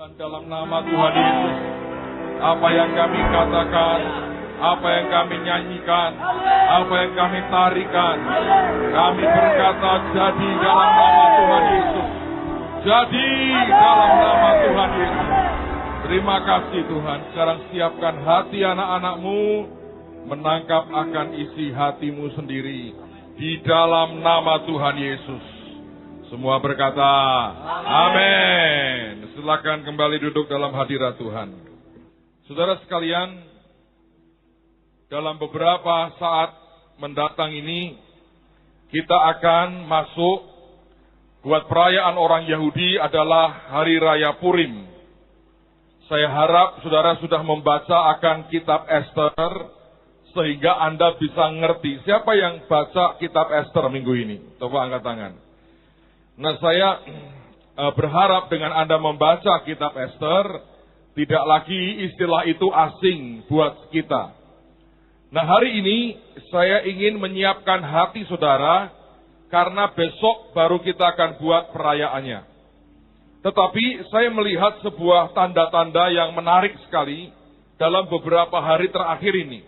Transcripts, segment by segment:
Tuhan, dalam nama Tuhan Yesus, apa yang kami katakan, apa yang kami nyanyikan, apa yang kami tarikan, kami berkata jadi dalam nama Tuhan Yesus. Jadi dalam nama Tuhan Yesus. Terima kasih Tuhan. Sekarang siapkan hati anak-anak-Mu menangkap akan isi hatimu sendiri di dalam nama Tuhan Yesus. Semua berkata amin. Silakan kembali duduk dalam hadirat Tuhan. Saudara sekalian, dalam beberapa saat mendatang ini kita akan masuk, buat perayaan orang Yahudi adalah Hari Raya Purim. Saya harap saudara sudah membaca akan kitab Ester, sehingga Anda bisa ngerti. Siapa yang baca kitab Ester minggu ini? Coba angkat tangan. Nah, saya berharap dengan Anda membaca kitab Ester, tidak lagi istilah itu asing buat kita. Nah, hari ini saya ingin menyiapkan hati saudara, karena besok baru kita akan buat perayaannya. Tetapi saya melihat sebuah tanda-tanda yang menarik sekali dalam beberapa hari terakhir ini.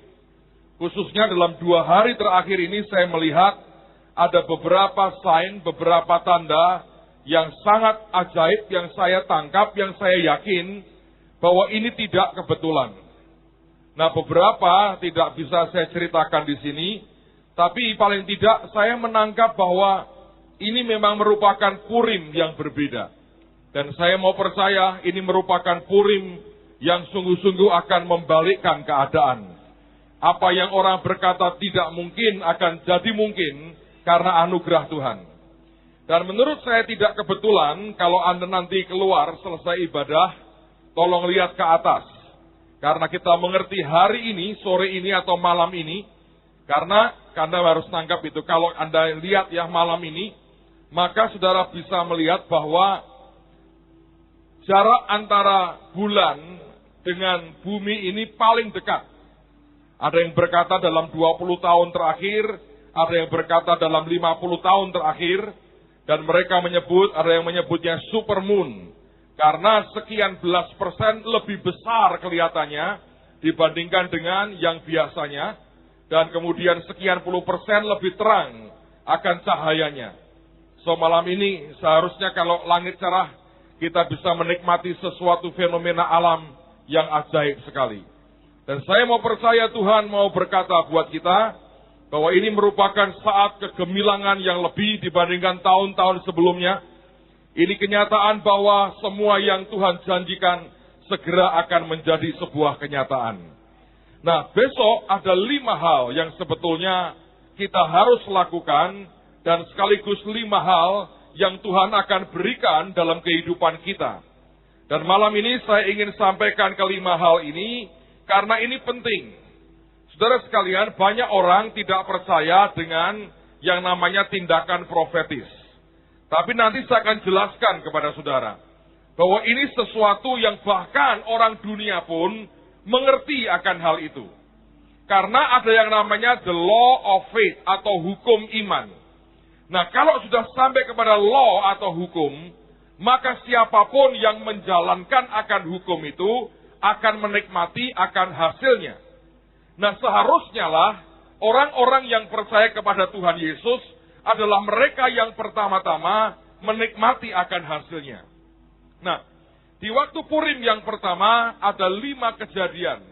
Khususnya dalam 2 hari terakhir ini saya melihat ada beberapa sign, beberapa tanda yang sangat ajaib yang saya tangkap, yang saya yakin bahwa ini tidak kebetulan. Nah, beberapa tidak bisa saya ceritakan di sini, tapi paling tidak saya menangkap bahwa ini memang merupakan Purim yang berbeda. Dan saya mau percaya ini merupakan Purim yang sungguh-sungguh akan membalikkan keadaan. Apa yang orang berkata tidak mungkin akan jadi mungkin karena anugerah Tuhan. Dan menurut saya tidak kebetulan kalau Anda nanti keluar selesai ibadah, tolong lihat ke atas. Karena kita mengerti hari ini, sore ini atau malam ini, karena Anda harus tangkap itu. Kalau Anda lihat ya malam ini, maka saudara bisa melihat bahwa jarak antara bulan dengan bumi ini paling dekat. Ada yang berkata dalam 20 tahun terakhir, ada yang berkata dalam 50 tahun terakhir, dan mereka menyebut, ada yang menyebutnya supermoon, karena sekian belas % lebih besar kelihatannya dibandingkan dengan yang biasanya, dan kemudian sekian puluh % lebih terang akan cahayanya. So malam ini seharusnya kalau langit cerah, kita bisa menikmati sesuatu fenomena alam yang ajaib sekali. Dan saya mau percaya Tuhan mau berkata buat kita, bahwa ini merupakan saat kegemilangan yang lebih dibandingkan tahun-tahun sebelumnya. Ini kenyataan bahwa semua yang Tuhan janjikan segera akan menjadi sebuah kenyataan. Nah, besok ada 5 hal yang sebetulnya kita harus lakukan, dan sekaligus 5 hal yang Tuhan akan berikan dalam kehidupan kita. Dan malam ini saya ingin sampaikan ke 5 hal ini, karena ini penting. Saudara sekalian, banyak orang tidak percaya dengan yang namanya tindakan profetis. Tapi nanti saya akan jelaskan kepada saudara, bahwa ini sesuatu yang bahkan orang dunia pun mengerti akan hal itu. Karena ada yang namanya the law of faith atau hukum iman. Nah, kalau sudah sampai kepada law atau hukum, maka siapapun yang menjalankan akan hukum itu akan menikmati akan hasilnya. Nah, seharusnya lah orang-orang yang percaya kepada Tuhan Yesus adalah mereka yang pertama-tama menikmati akan hasilnya. Nah, di waktu Purim yang pertama ada 5 kejadian.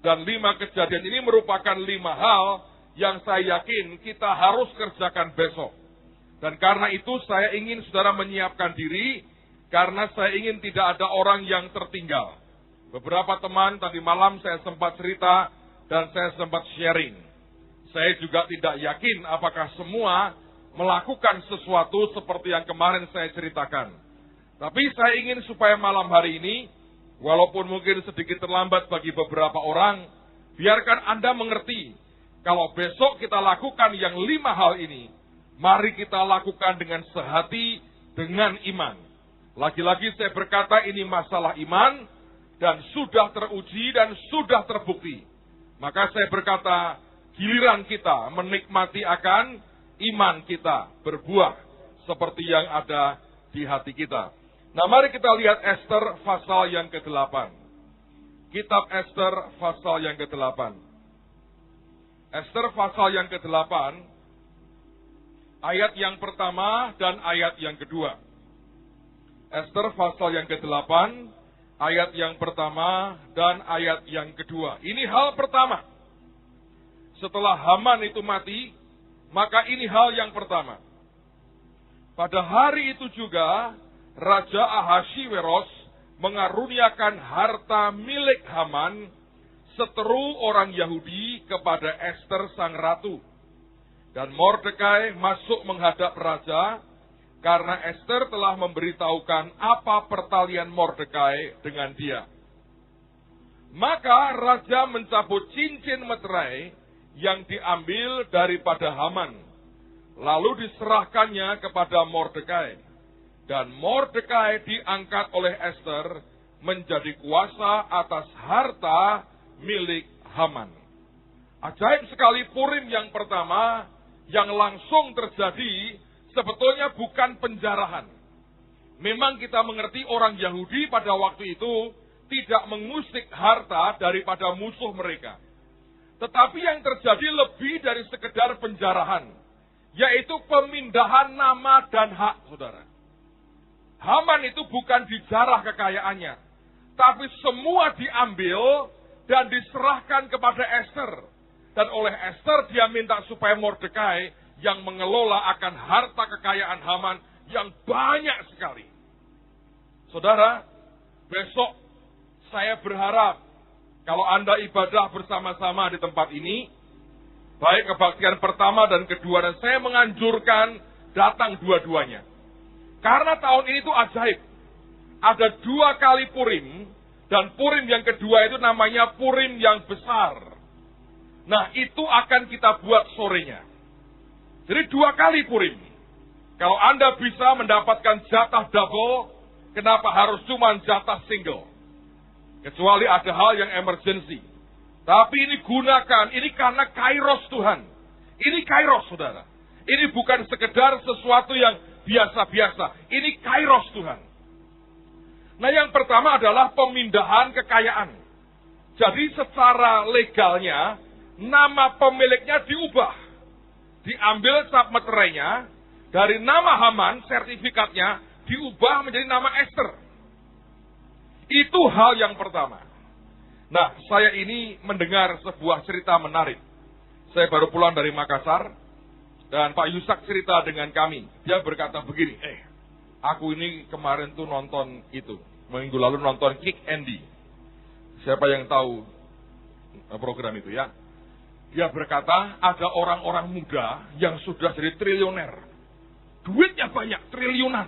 Dan 5 kejadian ini merupakan 5 hal yang saya yakin kita harus kerjakan besok. Dan karena itu saya ingin saudara menyiapkan diri, karena saya ingin tidak ada orang yang tertinggal. Beberapa teman tadi malam saya sempat cerita dan saya sempat sharing. Saya juga tidak yakin apakah semua melakukan sesuatu seperti yang kemarin saya ceritakan. Tapi saya ingin supaya malam hari ini, walaupun mungkin sedikit terlambat bagi beberapa orang, biarkan Anda mengerti, kalau besok kita lakukan yang 5 hal ini, mari kita lakukan dengan sehati, dengan iman. Lagi-lagi saya berkata ini masalah iman, dan sudah teruji dan sudah terbukti. Maka saya berkata, giliran kita menikmati akan iman kita berbuah seperti yang ada di hati kita. Nah, mari kita lihat Ester pasal yang ke-8. Kitab Ester pasal yang ke-8. Ester pasal yang ke-8, ayat yang pertama dan ayat yang kedua. Ester pasal yang ke-8, ayat yang pertama dan ayat yang kedua. Ini hal pertama. Setelah Haman itu mati, maka ini hal yang pertama. Pada hari itu juga, Raja Ahasiweros mengaruniakan harta milik Haman, seteru orang Yahudi kepada Ester sang ratu. Dan Mordekai masuk menghadap raja, karena Ester telah memberitahukan apa pertalian Mordekai dengan dia. Maka raja mencabut cincin meterai yang diambil daripada Haman, lalu diserahkannya kepada Mordekai. Dan Mordekai diangkat oleh Ester menjadi kuasa atas harta milik Haman. Ajaib sekali Purim yang pertama yang langsung terjadi sebetulnya bukan penjarahan. Memang kita mengerti orang Yahudi pada waktu itu tidak mengusik harta daripada musuh mereka. Tetapi yang terjadi lebih dari sekedar penjarahan, yaitu pemindahan nama dan hak, saudara. Haman itu bukan dijarah kekayaannya, tapi semua diambil dan diserahkan kepada Ester. Dan oleh Ester dia minta supaya Mordekai yang mengelola akan harta kekayaan Haman yang banyak sekali. Saudara, besok saya berharap kalau Anda ibadah bersama-sama di tempat ini, baik kebaktian pertama dan kedua, dan saya menganjurkan datang dua-duanya. Karena tahun ini itu ajaib. Ada 2 kali Purim, dan Purim yang kedua itu namanya Purim yang besar. Nah, itu akan kita buat sorenya. Jadi 2 kali Purim. Kalau Anda bisa mendapatkan jatah double, kenapa harus cuma jatah single? Kecuali ada hal yang emergency. Tapi ini gunakan, ini karena kairos Tuhan. Ini kairos, saudara. Ini bukan sekedar sesuatu yang biasa-biasa. Ini kairos Tuhan. Nah, yang pertama adalah pemindahan kekayaan. Jadi secara legalnya, nama pemiliknya diubah. Diambil cap meterainya, dari nama Haman, sertifikatnya, diubah menjadi nama Ester. Itu hal yang pertama. Nah, saya ini mendengar sebuah cerita menarik. Saya baru pulang dari Makassar, dan Pak Yusak cerita dengan kami. Dia berkata begini, aku ini kemarin tuh nonton itu. Minggu lalu nonton Kick Andy. Siapa yang tahu program itu ya? Dia berkata, ada orang-orang muda yang sudah jadi triliuner. Duitnya banyak, triliunan.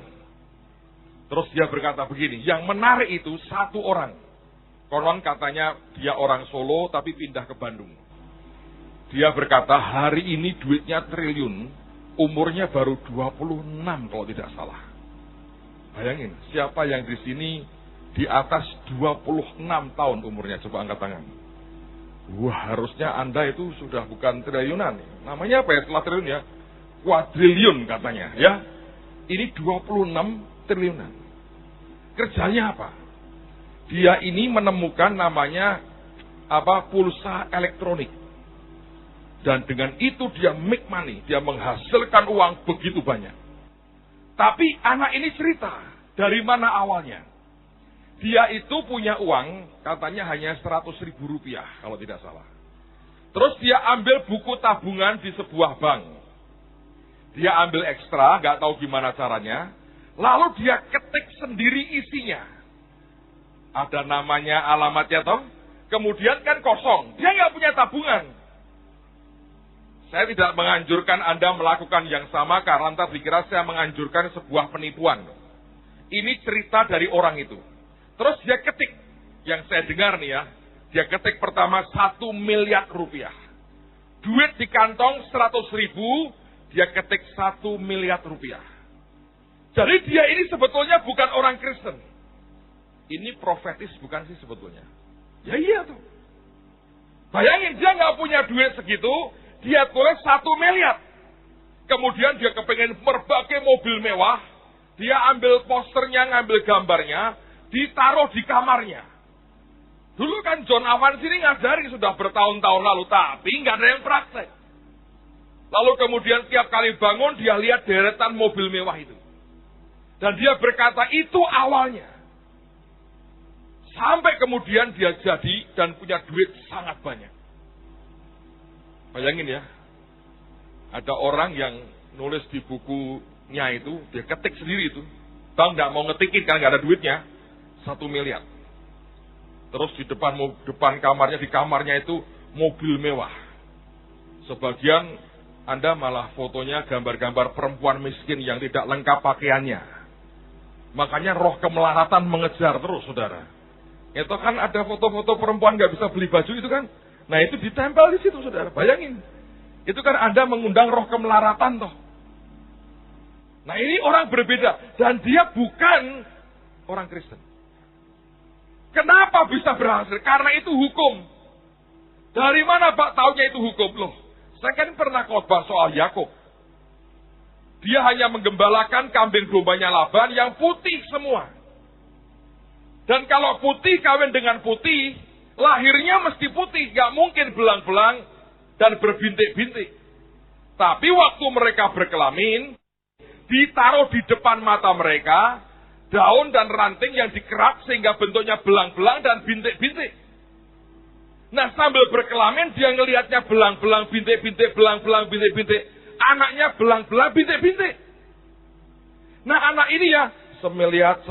Terus dia berkata begini, yang menarik itu satu orang. Konon katanya dia orang Solo tapi pindah ke Bandung. Dia berkata, hari ini duitnya triliun, umurnya baru 26 kalau tidak salah. Bayangin, siapa yang di sini di atas 26 tahun umurnya? Coba angkat tangan. Wah, harusnya Anda itu sudah bukan triliunan. Namanya apa ya setelah triliun ya? Kuadriliun katanya ya. Ini 26 triliunan. Kerjanya apa? Dia ini menemukan namanya pulsa elektronik. Dan dengan itu dia make money, dia menghasilkan uang begitu banyak. Tapi anak ini cerita, dari mana awalnya? Dia itu punya uang, katanya hanya 100.000 rupiah, kalau tidak salah. Terus dia ambil buku tabungan di sebuah bank. Dia ambil ekstra, gak tahu gimana caranya. Lalu dia ketik sendiri isinya. Ada namanya, alamatnya toh. Kemudian kan kosong, dia gak punya tabungan. Saya tidak menganjurkan Anda melakukan yang sama karena nanti dikira saya menganjurkan sebuah penipuan. Ini cerita dari orang itu. Terus dia ketik, yang saya dengar nih ya, dia ketik pertama 1 miliar rupiah. Duit di kantong 100.000, dia ketik 1 miliar rupiah. Jadi dia ini sebetulnya bukan orang Kristen. Ini profetis bukan sih sebetulnya? Ya iya tuh. Bayangin dia nggak punya duit segitu, dia tulis 1 miliar. Kemudian dia kepengen berbagai mobil mewah, Dia ambil posternya, ngambil gambarnya, ditaruh di kamarnya. Dulu kan John Evans ini ngajari sudah bertahun-tahun lalu, tapi nggak ada yang praktek. Lalu kemudian tiap kali bangun, dia lihat deretan mobil mewah itu. Dan dia berkata, itu awalnya. Sampai kemudian dia jadi dan punya duit sangat banyak. Bayangin ya, ada orang yang nulis di bukunya itu, dia ketik sendiri itu. Bang nggak mau ngetikin karena nggak ada duitnya, 1 miliar. Terus di depan kamarnya, di kamarnya itu mobil mewah. Sebagian Anda malah fotonya gambar-gambar perempuan miskin yang tidak lengkap pakaiannya. Makanya roh kemelaratan mengejar terus, saudara. Itu kan ada foto-foto perempuan nggak bisa beli baju itu kan. Nah itu ditempel di situ, saudara. Bayangin. Itu kan Anda mengundang roh kemelaratan toh. Nah ini orang berbeda. Dan dia bukan orang Kristen. Kenapa bisa berhasil? Karena itu hukum. Dari mana Pak taunya itu hukum? Loh, saya kan pernah khotbah soal Yakub. Dia hanya menggembalakan kambing dombanya Laban yang putih semua. Dan kalau putih kawin dengan putih, lahirnya mesti putih. Gak mungkin belang-belang dan berbintik-bintik. Tapi waktu mereka berkelamin, ditaruh di depan mata mereka, daun dan ranting yang dikerat sehingga bentuknya belang-belang dan bintik-bintik. Nah sambil berkelamin dia ngelihatnya belang-belang, bintik-bintik, belang-belang, bintik-bintik. Anaknya belang-belang, bintik-bintik. Nah anak ini ya semiliat.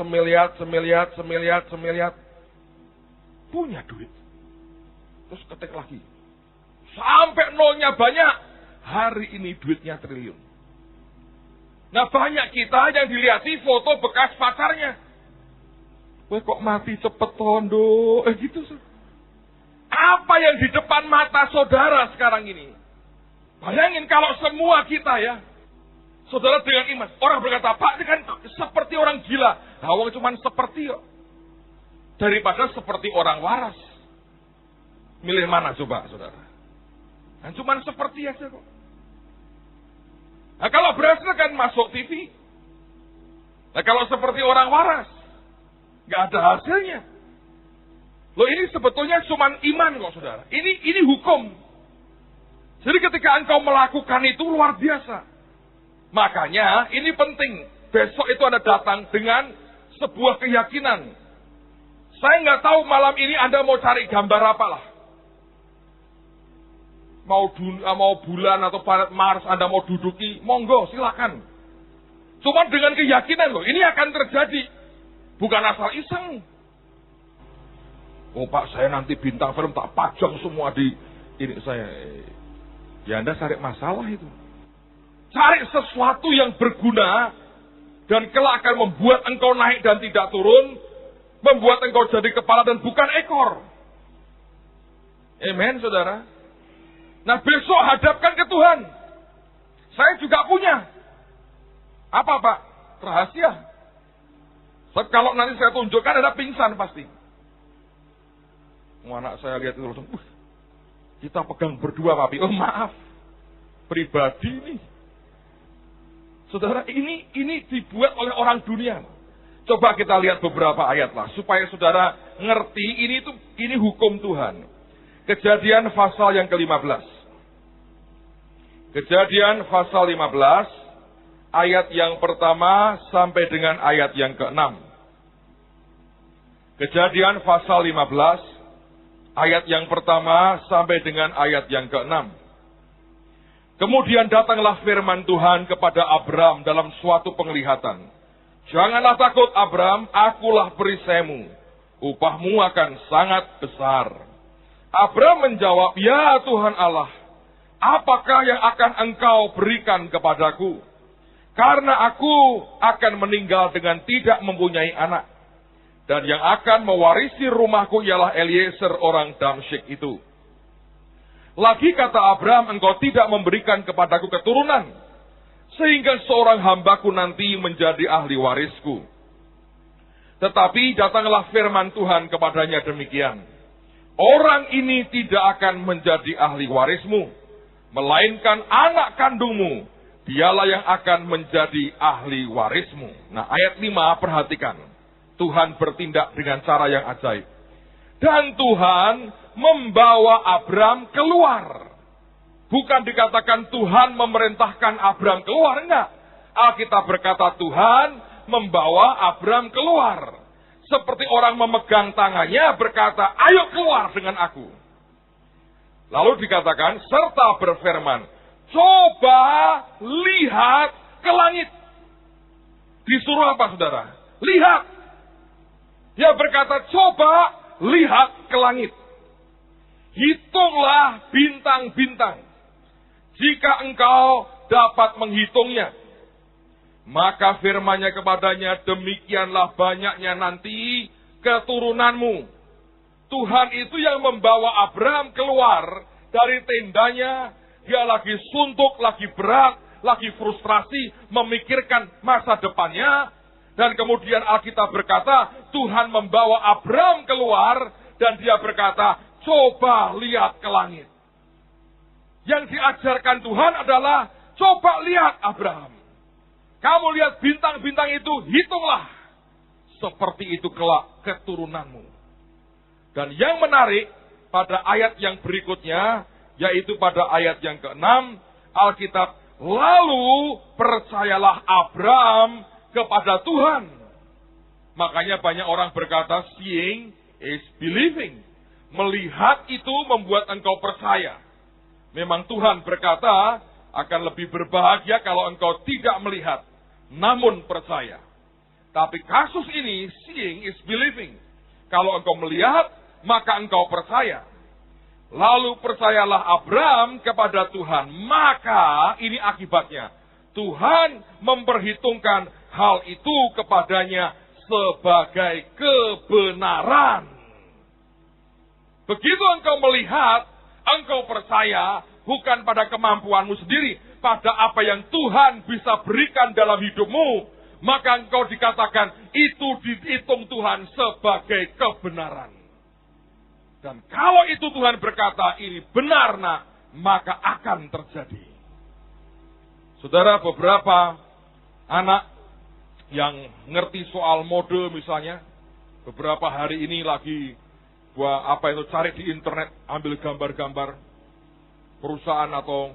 Punya duit. Terus ketik lagi. Sampai nolnya banyak. Hari ini duitnya triliun. Nah banyak kita yang dilihati foto bekas pacarnya. Wah kok mati cepet tondo. Gitu. Apa yang di depan mata saudara sekarang ini? Bayangin kalau semua kita ya. Saudara dengan iman. Orang berkata, Pak ini kan seperti orang gila. Nah orang cuma seperti kok. Daripada seperti orang waras. Milih mana coba saudara? Nah cuma seperti aja kok. Nah kalau berhasil kan masuk TV. Nah kalau seperti orang waras, nggak ada hasilnya. Loh ini sebetulnya cuma iman kok saudara. Ini hukum. Jadi ketika engkau melakukan itu luar biasa. Makanya ini penting. Besok itu Anda datang dengan sebuah keyakinan. Saya nggak tahu malam ini Anda mau cari gambar apalah. Mau bulan atau planet Mars Anda mau duduki, monggo silakan. Cuma dengan keyakinan loh, ini akan terjadi. Bukan asal iseng. Oh Pak, saya nanti bintang film tak pajang semua di ini saya. Ya Anda cari masalah itu. Cari sesuatu yang berguna dan kelak akan membuat engkau naik dan tidak turun, membuat engkau jadi kepala dan bukan ekor. Amen, saudara. Nah besok hadapkan ke Tuhan. Saya juga punya. Apa Pak? Rahasia. Kalau nanti saya tunjukkan Anda pingsan pasti. Anak saya lihat itu langsung, kita pegang berdua papi. Oh maaf, pribadi ini. Saudara ini dibuat oleh orang dunia. Coba kita lihat beberapa ayat lah, supaya saudara ngerti ini hukum Tuhan. Kejadian pasal yang ke-15. Kejadian pasal 15, ayat yang pertama sampai dengan ayat yang ke-6. Kejadian pasal 15, ayat yang pertama sampai dengan ayat yang ke-6. Kemudian datanglah firman Tuhan kepada Abram dalam suatu penglihatan. Janganlah takut Abram, akulah perisaimu. Upahmu akan sangat besar. Abram menjawab, ya Tuhan Allah, apakah yang akan engkau berikan kepadaku? Karena aku akan meninggal dengan tidak mempunyai anak. Dan yang akan mewarisi rumahku ialah Eliezer orang Damsyik itu. Lagi kata Abram, engkau tidak memberikan kepadaku keturunan, sehingga seorang hambaku nanti menjadi ahli warisku. Tetapi datanglah firman Tuhan kepadanya demikian. Orang ini tidak akan menjadi ahli warismu, melainkan anak kandungmu. Dialah yang akan menjadi ahli warismu. Nah, ayat 5 perhatikan. Tuhan bertindak dengan cara yang ajaib. Dan Tuhan membawa Abram keluar. Bukan dikatakan Tuhan memerintahkan Abram keluar, enggak. Alkitab berkata Tuhan membawa Abram keluar. Seperti orang memegang tangannya berkata, ayo keluar dengan aku. Lalu dikatakan, serta berfirman, coba lihat ke langit. Disuruh apa saudara? Lihat. Dia berkata, coba lihat ke langit. Hitunglah bintang-bintang. Jika engkau dapat menghitungnya. Maka firman-Nya kepadanya, demikianlah banyaknya nanti keturunanmu. Tuhan itu yang membawa Abraham keluar dari tendanya. Dia lagi suntuk, lagi berat, lagi frustrasi, memikirkan masa depannya. Dan kemudian Alkitab berkata, Tuhan membawa Abraham keluar, dan dia berkata, coba lihat ke langit. Yang diajarkan Tuhan adalah, coba lihat Abraham. Kamu lihat bintang-bintang itu, hitunglah. Seperti itu kelak keturunanmu. Dan yang menarik, pada ayat yang berikutnya, yaitu pada ayat yang ke-6, Alkitab, lalu percayalah Abraham kepada Tuhan. Makanya banyak orang berkata, seeing is believing. Melihat itu membuat engkau percaya. Memang Tuhan berkata, akan lebih berbahagia kalau engkau tidak melihat, namun percaya. Tapi kasus ini, seeing is believing. Kalau engkau melihat, maka engkau percaya. Lalu percayalah Abraham kepada Tuhan. Maka ini akibatnya. Tuhan memperhitungkan hal itu kepadanya sebagai kebenaran. Begitu engkau melihat, engkau percaya bukan pada kemampuanmu sendiri, pada apa yang Tuhan bisa berikan dalam hidupmu, maka engkau dikatakan itu dihitung Tuhan sebagai kebenaran. Dan kalau itu Tuhan berkata ini benar nak, maka akan terjadi. Saudara, beberapa anak yang ngerti soal mode misalnya, beberapa hari ini lagi cari di internet, ambil gambar-gambar perusahaan atau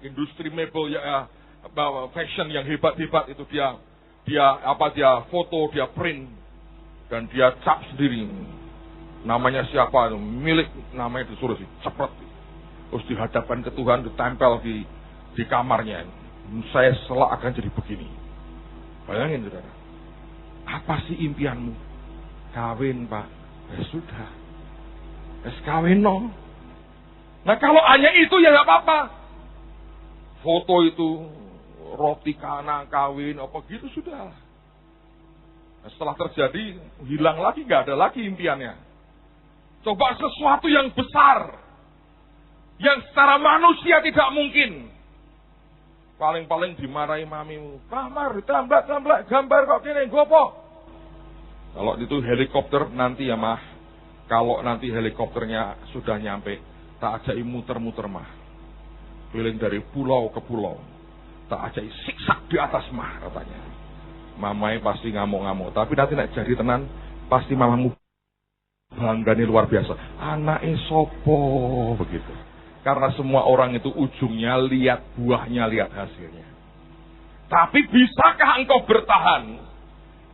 industri mebel ya, fashion yang hebat-hebat itu dia foto, dia print dan dia cap sendiri. Namanya siapa, milik namanya disuruh cepet. Terus dihadapkan ke Tuhan, ditempel di kamarnya. Saya kelak akan jadi begini. Bayangin saudara. Apa sih impianmu? Kawin pak. Ya sudah. Kawin no. Nah kalau hanya itu ya nggak apa-apa. Foto itu, roti kana, kawin, apa gitu sudah. Nah, setelah terjadi, hilang lagi, nggak ada lagi impiannya. Coba sesuatu yang besar, yang secara manusia tidak mungkin. Paling-paling dimarahi mamimu. Kamar, tambah, gambar kok gini, gopo. Kalau itu helikopter, nanti ya mah. Kalau nanti helikopternya sudah nyampe, tak ajai muter-muter mah. Keliling dari pulau ke pulau. Tak ajai siksak di atas mah katanya. Mamai pasti ngamuk-ngamuk. Tapi nanti nak jadi tenan, pasti mamamu bangganya luar biasa. Anaknya sopo begitu. Karena semua orang itu ujungnya lihat buahnya, lihat hasilnya. Tapi bisakah engkau bertahan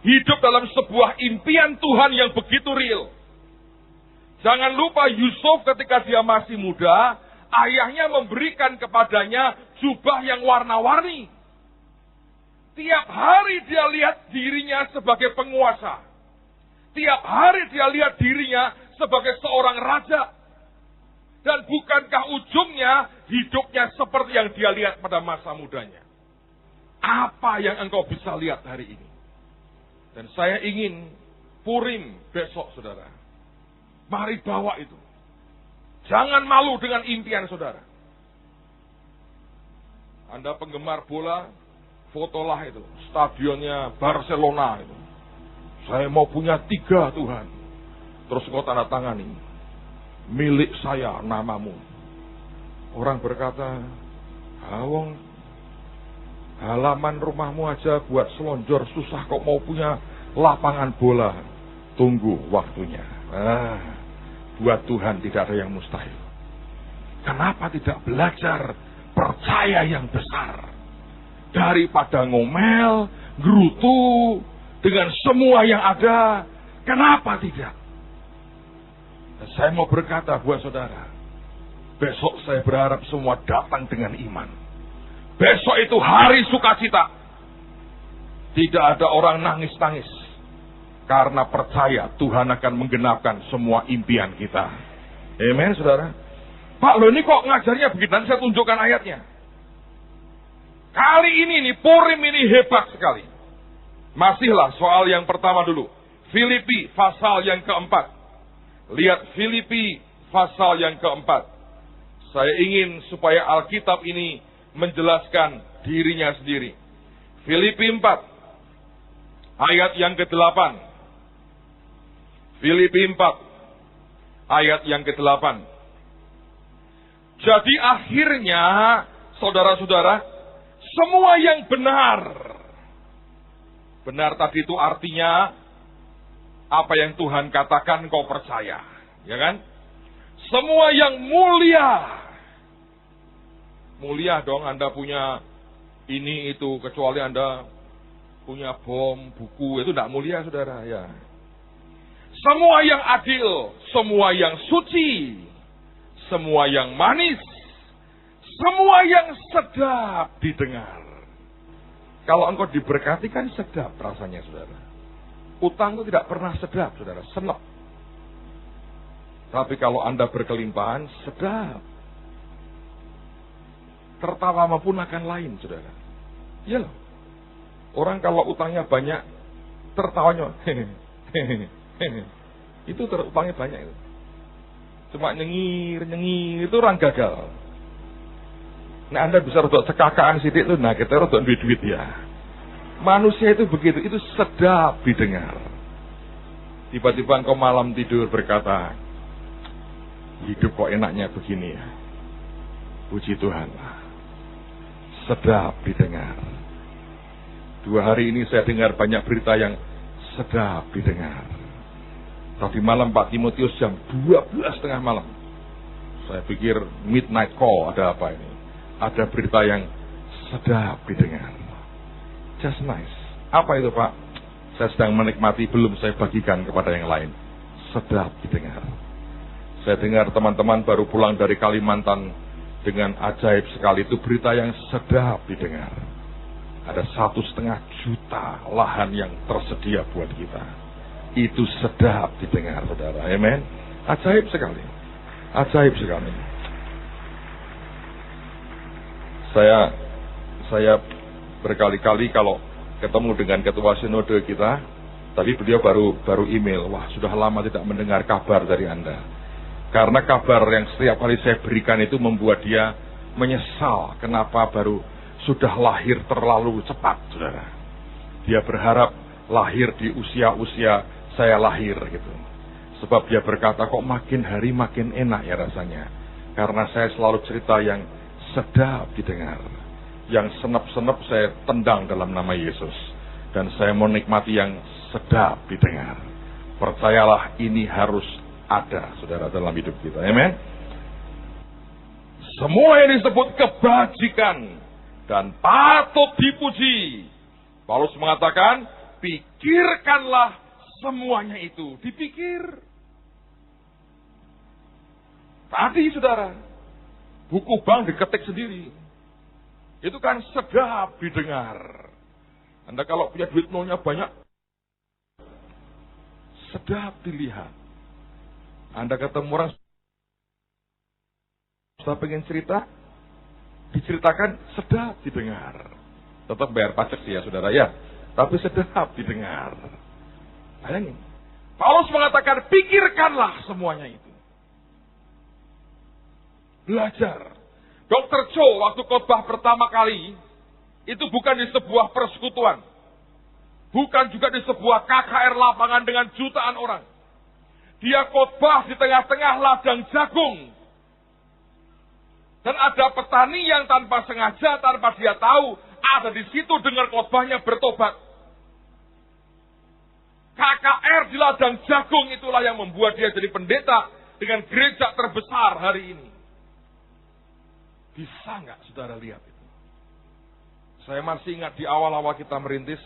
hidup dalam sebuah impian Tuhan yang begitu real? Jangan lupa Yusuf ketika dia masih muda, ayahnya memberikan kepadanya jubah yang warna-warni. Tiap hari dia lihat dirinya sebagai penguasa. Tiap hari dia lihat dirinya sebagai seorang raja. Dan bukankah ujungnya hidupnya seperti yang dia lihat pada masa mudanya? Apa yang engkau bisa lihat hari ini? Dan saya ingin Purim besok saudara. Mari bawa itu. Jangan malu dengan impian saudara. Anda penggemar bola, fotolah itu. Stadionnya Barcelona itu. Saya mau punya 3 Tuhan. Terus engkau tanda tangani. Milik saya namamu. Orang berkata, wong Halaman rumahmu aja buat selonjor susah kok mau punya lapangan bola. Tunggu waktunya. Buat Tuhan tidak ada yang mustahil. Kenapa tidak belajar percaya yang besar? Daripada ngomel, gerutu dengan semua yang ada, kenapa tidak? Saya mau berkata buat saudara, besok saya berharap semua datang dengan iman. Besok itu hari sukacita. Tidak ada orang nangis-nangis. Karena percaya Tuhan akan menggenapkan semua impian kita. Amen, saudara. Pak, lo ini kok ngajarnya begitu? Nanti saya tunjukkan ayatnya. Kali ini nih, Purim ini hebat sekali. Masihlah soal yang pertama dulu. Filipi pasal yang keempat. Lihat Filipi pasal yang keempat. Saya ingin supaya Alkitab ini menjelaskan dirinya sendiri. Filipi 4 ayat yang ke-8. Filipi 4 ayat yang ke-8. Jadi akhirnya, saudara-saudara, semua yang benar. Benar tadi itu artinya apa yang Tuhan katakan kau percaya, ya kan? Semua yang mulia. Mulia dong Anda punya ini itu, kecuali Anda punya bom, buku, itu tidak mulia saudara ya. Semua yang adil, semua yang suci, semua yang manis, semua yang sedap didengar. Kalau engkau diberkati kan sedap rasanya saudara. Utang itu tidak pernah sedap saudara, senep. Tapi kalau Anda berkelimpahan, sedap. Tertawa maupun akan lain, saudara. Iya loh. Orang kalau utangnya banyak, tertawanya, itu utangnya banyak itu. Cuma nyengir, itu orang gagal. Nah, Anda bisa rodok cekakaan sidik itu, nah kita rodok duit ya. Manusia itu begitu, itu sedap didengar. Tiba-tiba engkau malam tidur berkata, hidup kok enaknya begini ya. Puji Tuhan. Sedap didengar. 2 hari ini saya dengar banyak berita yang sedap didengar. Tadi malam Pak Timotius jam 12:30 malam. Saya pikir midnight call, ada apa ini? Ada berita yang sedap didengar. Just nice. Apa itu Pak? Saya sedang menikmati, belum saya bagikan kepada yang lain. Sedap didengar. Saya dengar teman-teman baru pulang dari Kalimantan dengan ajaib sekali, itu berita yang sedap didengar. Ada 1,5 juta lahan yang tersedia buat kita. Itu sedap didengar, saudara. Amen. Ajaib sekali. Ajaib sekali. Saya berkali-kali kalau ketemu dengan ketua sinode kita, tapi beliau baru email, wah sudah lama tidak mendengar kabar dari Anda. Karena kabar yang setiap kali saya berikan itu membuat dia menyesal kenapa baru sudah lahir terlalu cepat, saudara. Dia berharap lahir di usia-usia saya lahir gitu. Sebab dia berkata kok makin hari makin enak ya rasanya. Karena saya selalu cerita yang sedap didengar. Yang senep-senep saya tendang dalam nama Yesus. Dan saya menikmati yang sedap didengar. Percayalah ini harus ada, saudara, dalam hidup kita. Amen. Semua yang disebut kebajikan dan patut dipuji. Paulus mengatakan, pikirkanlah semuanya itu. Dipikir. Tadi, saudara, buku bank diketik sendiri. Itu kan sedap didengar. Anda kalau punya duit nolnya banyak, sedap dilihat. Anda ketemu orang sudah pengen cerita, diceritakan sedap didengar. Tetap bayar pajak sih ya saudara ya, tapi sedap didengar. Bayangin, Paulus mengatakan pikirkanlah semuanya itu. Belajar. Dr. Cho waktu khotbah pertama kali itu bukan di sebuah persekutuan, bukan juga di sebuah KKR lapangan dengan jutaan orang. Dia khotbah di tengah-tengah ladang jagung. Dan ada petani yang tanpa sengaja, tanpa dia tahu, ada di situ dengar khotbahnya bertobat. KKR di ladang jagung itulah yang membuat dia jadi pendeta dengan gereja terbesar hari ini. Bisa nggak saudara lihat itu? Saya masih ingat di awal-awal kita merintis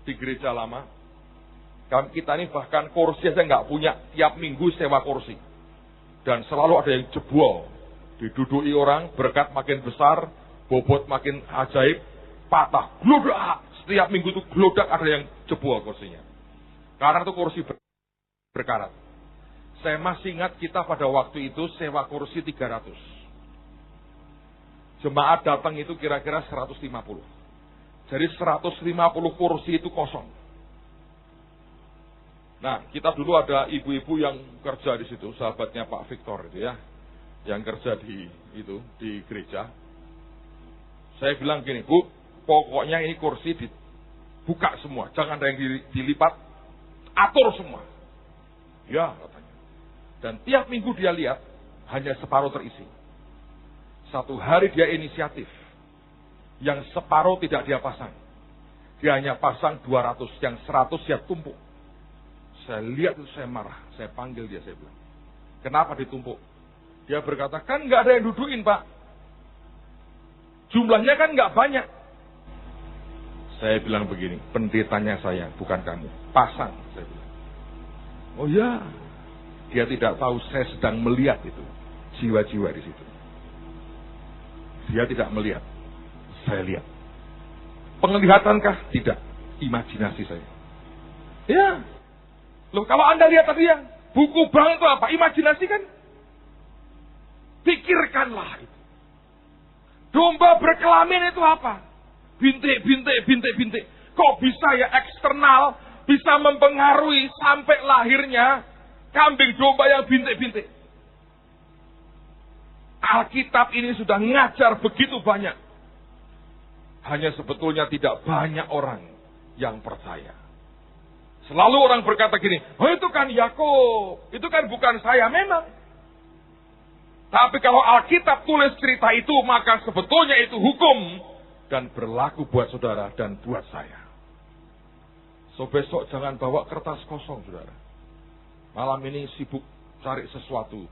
di gereja lama. Kita ini bahkan kursi aja nggak punya, tiap minggu sewa kursi. Dan selalu ada yang jebol. Diduduki orang, berkat makin besar, bobot makin ajaib, patah, glodak. Setiap minggu itu glodak ada yang jebol kursinya. Karena itu kursi berkarat. Saya masih ingat kita pada waktu itu sewa kursi 300. Jemaat datang itu kira-kira 150. Jadi 150 kursi itu kosong. Nah, kita dulu ada ibu-ibu yang kerja di situ, sahabatnya Pak Victor itu ya, yang kerja di gereja. Saya bilang gini, Bu, pokoknya ini kursi dibuka semua, jangan ada yang dilipat, atur semua. Ya, katanya. Dan tiap minggu dia lihat, hanya separuh terisi. Satu hari dia inisiatif, yang separuh tidak dia pasang. Dia hanya pasang 200, yang 100 dia tumpuk. Saya lihat itu saya marah, saya panggil dia, saya bilang, kenapa ditumpuk? Dia berkata, kan nggak ada yang dudukin Pak. Jumlahnya kan nggak banyak. Saya bilang begini, pendetanya saya, bukan kamu. Pasang, saya bilang. Oh ya, dia tidak tahu saya sedang melihat itu. Jiwa-jiwa di situ. Dia tidak melihat, saya lihat. Penglihatankah? Tidak. Imajinasi saya. Ya. Loh, kalau Anda lihat tadi yang buku bank itu apa? Imajinasi kan? Pikirkanlah itu. Domba berkelamin itu apa? Bintik, bintik, bintik, bintik. Kok bisa ya eksternal bisa mempengaruhi sampai lahirnya kambing domba yang bintik-bintik? Alkitab ini sudah ngajar begitu banyak. Hanya sebetulnya tidak banyak orang yang percaya. Selalu orang berkata gini, oh itu kan Yakub, itu kan bukan saya memang. Tapi kalau Alkitab tulis cerita itu, maka sebetulnya itu hukum dan berlaku buat saudara dan buat saya. So besok jangan bawa kertas kosong saudara. Malam ini sibuk cari sesuatu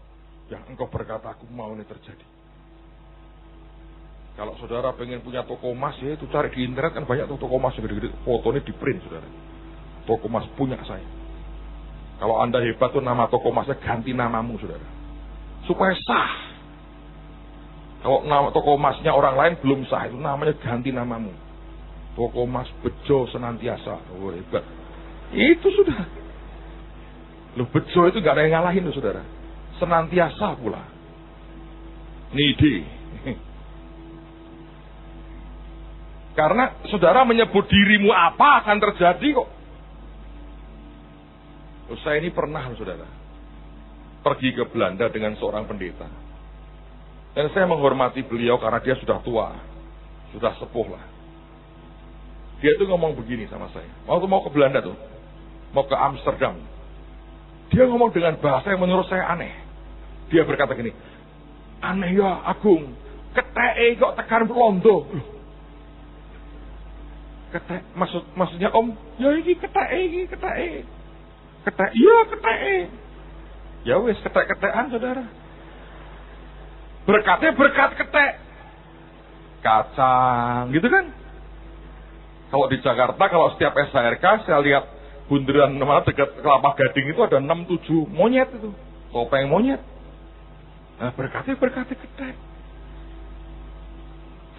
yang engkau berkata aku mau ini terjadi. Kalau saudara pengen punya toko emas ya itu cari di internet kan banyak toko emas yang gede-gede, fotonya di print saudara. Toko emas punya saya. Kalau Anda hebat tuh nama toko emasnya ganti namamu saudara. Supaya sah. Kalau nama toko emasnya orang lain belum sah, itu namanya ganti namamu. Toko emas Bejo Senantiasa. Oh hebat. Itu sudah. Loh Bejo itu gak ada yang ngalahin loh saudara. Senantiasa pula. Nidi. Karena saudara menyebut dirimu apa akan terjadi kok. Saya ini pernah saudara pergi ke Belanda dengan seorang pendeta. Dan saya menghormati beliau karena dia sudah tua. Sudah sepuh lah. Dia tuh ngomong begini sama saya. Waktu mau ke Belanda tuh. Mau ke Amsterdam. Dia ngomong dengan bahasa yang menurut saya aneh. Dia berkata gini. Aneh ya Agung. Keteke kok tekan Londo. Ketek, maksudnya Om. Ya ini keteke. Ketek, iya keteke. Ya wes ketek-ketekan saudara. Berkatnya berkat ketek. Kacang, gitu kan? Kalau di Jakarta, kalau setiap SHRK, saya lihat bundaran mana dekat Kelapa Gading itu ada 6-7 monyet itu. Topeng monyet. Nah berkatnya ketek.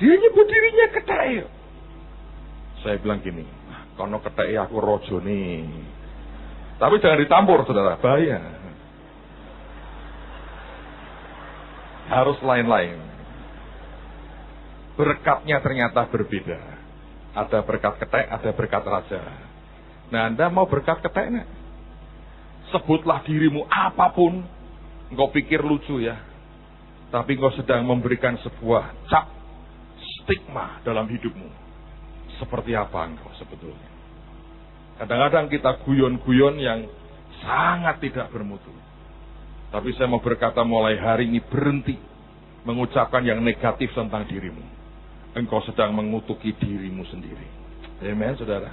Dia nyebut dirinya ketek. Saya bilang gini, kono ketek aku rojo nih. Tapi jangan ditampur saudara, bahaya. Harus lain-lain. Berkatnya ternyata berbeda. Ada berkat ketek, ada berkat raja. Nah Anda mau berkat ketek enggak? Sebutlah dirimu apapun. Engkau pikir lucu ya. Tapi engkau sedang memberikan sebuah cap stigma dalam hidupmu. Seperti apa engkau sebetulnya? Kadang-kadang kita guyon-guyon yang sangat tidak bermutu. Tapi saya mau berkata mulai hari ini berhenti mengucapkan yang negatif tentang dirimu. engkau sedang mengutuki dirimu sendiri. Amen, saudara.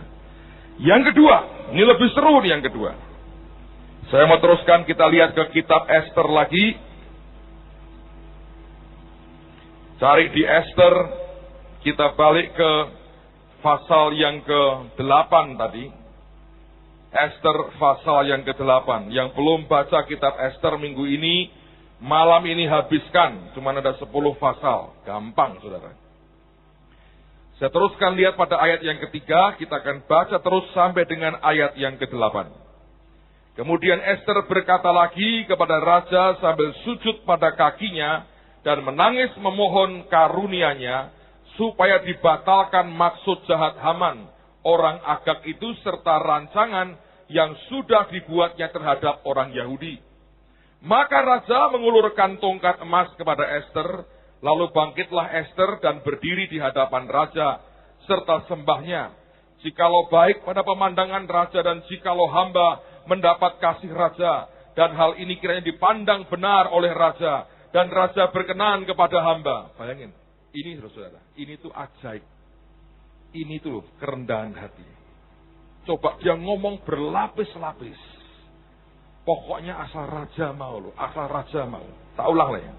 Yang kedua, ini lebih seru nih yang kedua. Saya mau teruskan, kita lihat ke kitab Ester lagi. Cari di Ester, kita balik ke pasal yang ke-8 tadi. Ester pasal yang ke-8. Yang belum baca kitab Ester minggu ini, malam ini habiskan. Cuma ada 10 pasal. Gampang, saudara. Saya teruskan lihat pada ayat yang ketiga, kita akan baca terus sampai dengan ayat yang ke-8. Kemudian Ester berkata lagi kepada raja sambil sujud pada kakinya dan menangis memohon karunia-Nya supaya dibatalkan maksud jahat Haman, orang Agag itu serta rancangan yang sudah dibuatnya terhadap orang Yahudi. Maka raja mengulurkan tongkat emas kepada Ester. Lalu bangkitlah Ester dan berdiri di hadapan raja, serta sembahnya. Jikalau baik pada pemandangan raja dan jikalau hamba mendapat kasih raja, dan hal ini kiranya dipandang benar oleh raja, dan raja berkenan kepada hamba. Bayangin, ini saudara, ini tuh ajaib. Ini tuh kerendahan hati. Coba dia ngomong berlapis-lapis. Pokoknya asal raja mau loh, asal raja mau. Tak ulang lah ya.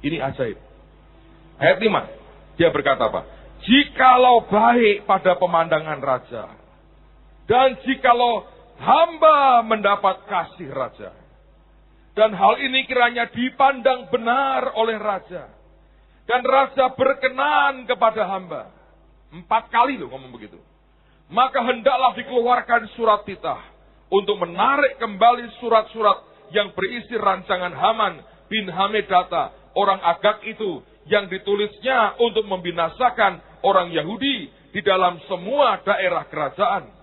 Ini ajaib. Ayat 5, dia berkata apa? Jikalau baik pada pemandangan raja, dan jikalau hamba mendapat kasih raja, dan hal ini kiranya dipandang benar oleh raja, dan raja berkenan kepada hamba. 4 kali loh ngomong begitu. Maka hendaklah dikeluarkan surat titah, untuk menarik kembali surat-surat yang berisi rancangan Haman bin Hamedata, orang Agag itu, yang ditulisnya untuk membinasakan orang Yahudi di dalam semua daerah kerajaan.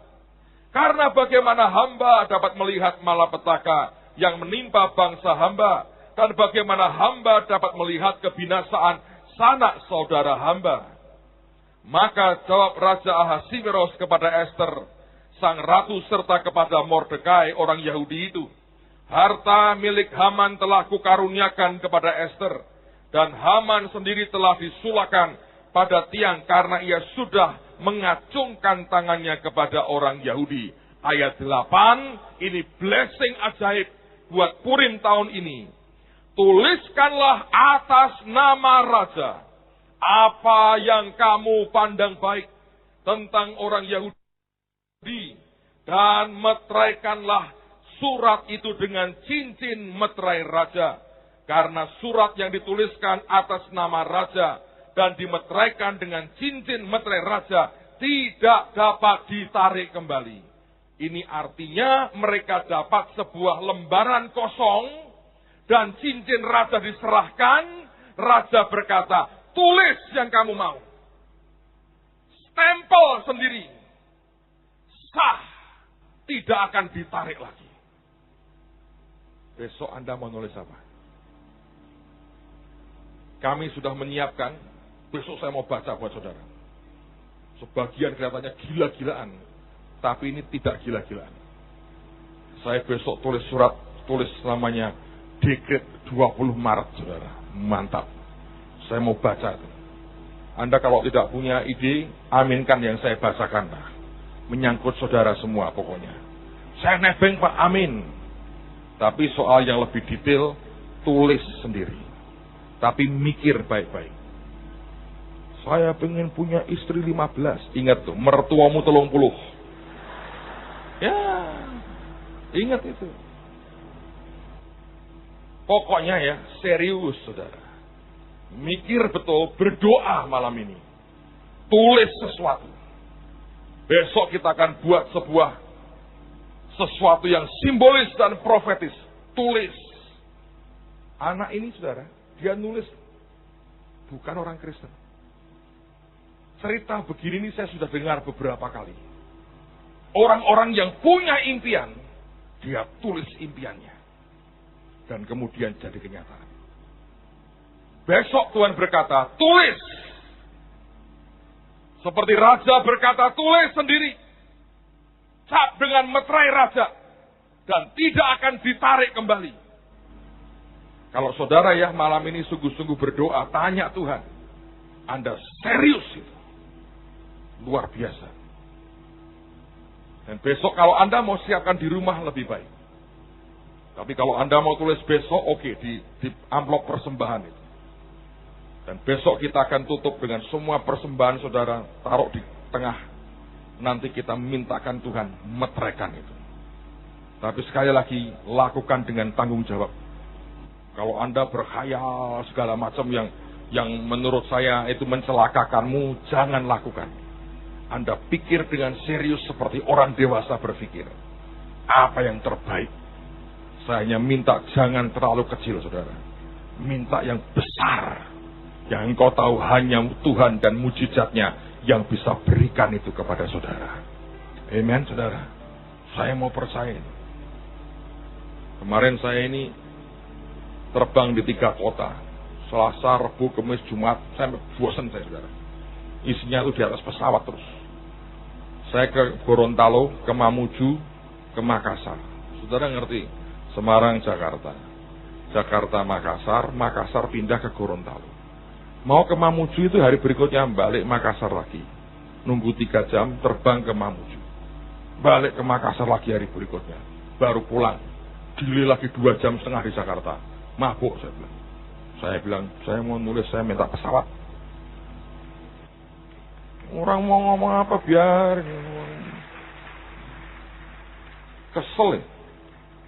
Karena bagaimana hamba dapat melihat malapetaka yang menimpa bangsa hamba, dan bagaimana hamba dapat melihat kebinasaan sanak saudara hamba. Maka jawab Raja Ahasiweros kepada Ester, sang ratu, serta kepada Mordekai orang Yahudi itu, harta milik Haman telah kukaruniakan kepada Ester, dan Haman sendiri telah disulakan pada tiang karena ia sudah mengacungkan tangannya kepada orang Yahudi. Ayat 8, ini blessing ajaib buat Purim tahun ini. Tuliskanlah atas nama raja apa yang kamu pandang baik tentang orang Yahudi, dan meteraikanlah surat itu dengan cincin meterai raja. Karena surat yang dituliskan atas nama raja dan dimeteraikan dengan cincin meterai raja tidak dapat ditarik kembali. Ini artinya mereka dapat sebuah lembaran kosong dan cincin raja diserahkan. Raja berkata, tulis yang kamu mau. Stempel sendiri. Sah. Tidak akan ditarik lagi. Besok Anda mau nulis apa? Kami sudah menyiapkan, besok saya mau baca buat saudara. Sebagian kelihatannya gila-gilaan, tapi ini tidak gila-gilaan. Saya besok tulis surat, tulis namanya Dekret 20 Maret, saudara. Mantap. Saya mau baca itu. Anda kalau tidak punya ide, aminkan yang saya bacakan. Menyangkut saudara semua pokoknya. Saya nebeng Pak, amin. Tapi soal yang lebih detail, tulis sendiri. Tapi mikir baik-baik. Saya pengen punya istri 15. Ingat tuh, mertuamu 30. Ya, ingat itu. Pokoknya ya, serius saudara. Mikir betul, berdoa malam ini. Tulis sesuatu. Besok kita akan buat sesuatu yang simbolis dan profetis. Tulis. Anak ini saudara, dia nulis, bukan orang Kristen. Cerita begini ini saya sudah dengar beberapa kali. Orang-orang yang punya impian, dia tulis impiannya. Dan kemudian jadi kenyataan. Besok Tuhan berkata, tulis. Seperti raja berkata, tulis sendiri. Cap dengan meterai raja. Dan tidak akan ditarik kembali. Kalau saudara ya malam ini sungguh-sungguh berdoa, tanya Tuhan, Anda serius itu. Luar biasa. Dan besok kalau Anda mau siapkan di rumah lebih baik. Tapi kalau Anda mau tulis besok, oke, di amplop persembahan itu. Dan besok kita akan tutup dengan semua persembahan saudara, taruh di tengah. Nanti kita mintakan Tuhan meteraikan itu. Tapi sekali lagi, lakukan dengan tanggung jawab. Kalau Anda berkhayal segala macam yang menurut saya itu mencelakakanmu, jangan lakukan. Anda pikir dengan serius seperti orang dewasa berpikir. Apa yang terbaik? Saya hanya minta jangan terlalu kecil, saudara. Minta yang besar. Yang engkau tahu hanya Tuhan dan mujizatnya yang bisa berikan itu kepada saudara. Amen, saudara. Saya mau percaya itu. Kemarin saya ini terbang di 3 kota. Selasa, Rabu, Kamis, Jumat. Saya bosan saya, saudara. Isinya itu di atas pesawat terus. Saya ke Gorontalo, ke Mamuju, ke Makassar. Saudara ngerti? Semarang, Jakarta. Jakarta, Makassar. Makassar pindah ke Gorontalo. Mau ke Mamuju itu hari berikutnya balik Makassar lagi. Nunggu 3 jam terbang ke Mamuju. Balik ke Makassar lagi hari berikutnya. Baru pulang. Delay lagi 2,5 jam di Jakarta. Mabuk saya bilang. Saya bilang, saya mau nulis, saya minta pesawat. Orang mau ngomong apa biar. Kesel ya.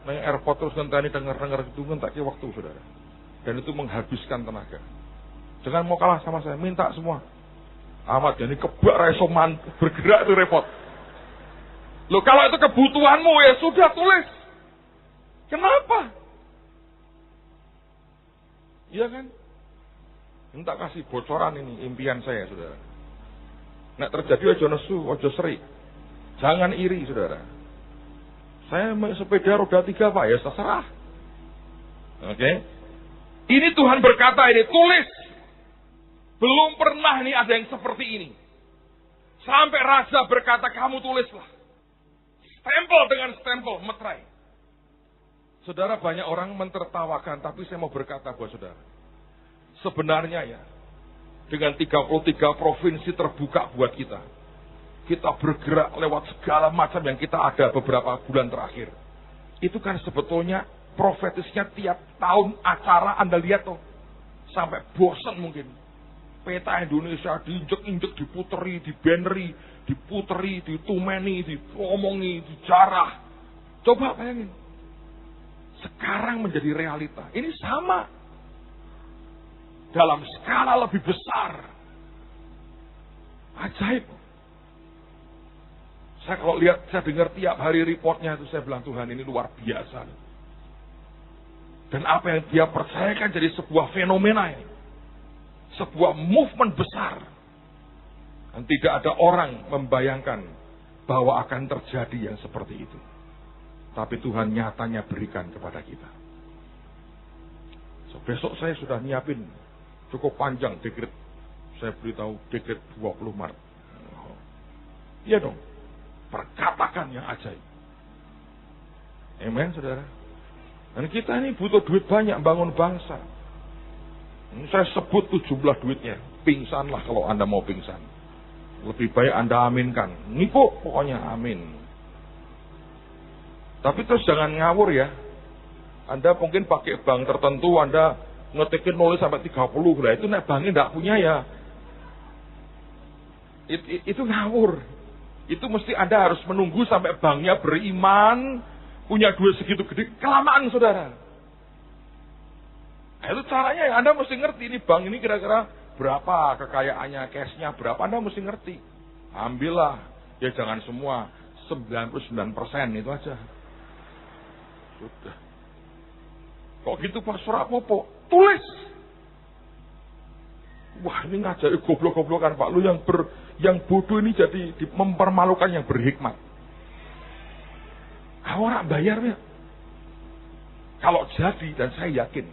Nah, airport terus ngenteni denger-denger itu ngentaki waktu, saudara. Dan itu menghabiskan tenaga. Jangan mau kalah sama saya, minta semua. Ahmad jadi kebak resoman bergerak itu repot. Loh kalau itu kebutuhanmu ya sudah tulis. Kenapa? Iya kan? Minta kasih bocoran ini impian saya, saudara. Nek terjadi ojo nesu, ojo seri. Jangan iri, saudara. Saya sepeda roda 3 Pak, ya terserah. Oke. Ini Tuhan berkata ini, tulis. Belum pernah nih ada yang seperti ini. Sampai raja berkata, kamu tulislah. Stempel dengan stempel, meterai. Saudara, banyak orang mentertawakan, tapi saya mau berkata buat saudara. Sebenarnya ya, dengan 33 provinsi terbuka buat kita. Kita bergerak lewat segala macam yang kita ada beberapa bulan terakhir. Itu kan sebetulnya profetisnya tiap tahun acara Anda lihat tuh. Sampai bosan mungkin. Peta Indonesia diinjek-injek, diputeri, dibanneri, diputeri, ditumeni, diomongi, dijarah. Coba bayangin. Sekarang menjadi realita. Ini sama. Dalam skala lebih besar. Ajaib. Saya kalau lihat, saya dengar tiap hari reportnya itu, saya bilang Tuhan ini luar biasa. Dan apa yang dia percayakan jadi sebuah fenomena ini. Sebuah movement besar. Dan tidak ada orang membayangkan bahwa akan terjadi yang seperti itu. Tapi Tuhan nyatanya berikan kepada kita. So, besok saya sudah nyiapin cukup panjang dekret. Saya beritahu dekret 20 Maret. Iya dong. Perkatakan yang ajaib. Amen, saudara. Dan kita ini butuh duit banyak bangun bangsa. Ini saya sebut tuh jumlah duitnya. Pingsanlah kalau Anda mau pingsan. Lebih baik Anda aminkan. Nipu pokoknya amin. Tapi terus jangan ngawur ya. Anda mungkin pakai bank tertentu, Anda ngetikin nulis sampai 30. Lah itu nek banknya enggak punya ya. Itu ngawur. Itu mesti Anda harus menunggu sampai banknya beriman, punya duit segitu gede, kelamaan saudara. Nah, itu caranya ya, Anda mesti ngerti ini bank ini kira-kira berapa kekayaannya, cashnya berapa, Anda mesti ngerti. Ambillah, ya jangan semua, 99% itu aja. Sudah. Kok gitu Pak Surapopo? Tulis. Wah ini ngajari goblok-goblokan Pak. Lu yang bodoh ini jadi mempermalukan yang berhikmat. Orang bayar ya. Kalau jadi, dan saya yakin,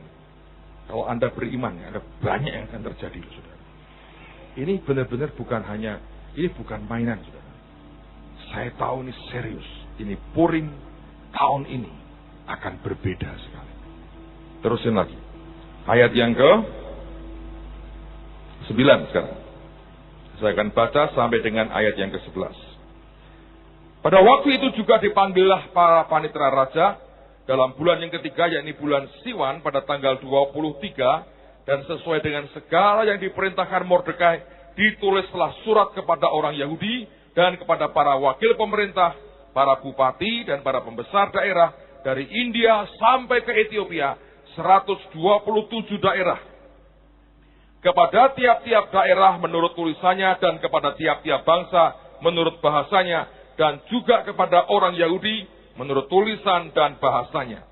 kalau Anda beriman, ada banyak yang akan terjadi, saudara. Ini benar-benar bukan hanya, ini bukan mainan, saudara. Saya tahu ini serius. Ini Purim tahun ini akan berbeda sekali. Terusin lagi. Ayat yang ke 9 sekarang. Saya akan baca sampai dengan ayat yang ke-11. Pada waktu itu juga dipanggillah para panitera raja dalam bulan yang ketiga, yakni bulan Siwan pada tanggal 23, dan sesuai dengan segala yang diperintahkan Mordekai, ditulislah surat kepada orang Yahudi dan kepada para wakil pemerintah, para bupati dan para pembesar daerah dari India sampai ke Ethiopia, 127 daerah. Kepada tiap-tiap daerah menurut tulisannya dan kepada tiap-tiap bangsa menurut bahasanya, dan juga kepada orang Yahudi menurut tulisan dan bahasanya.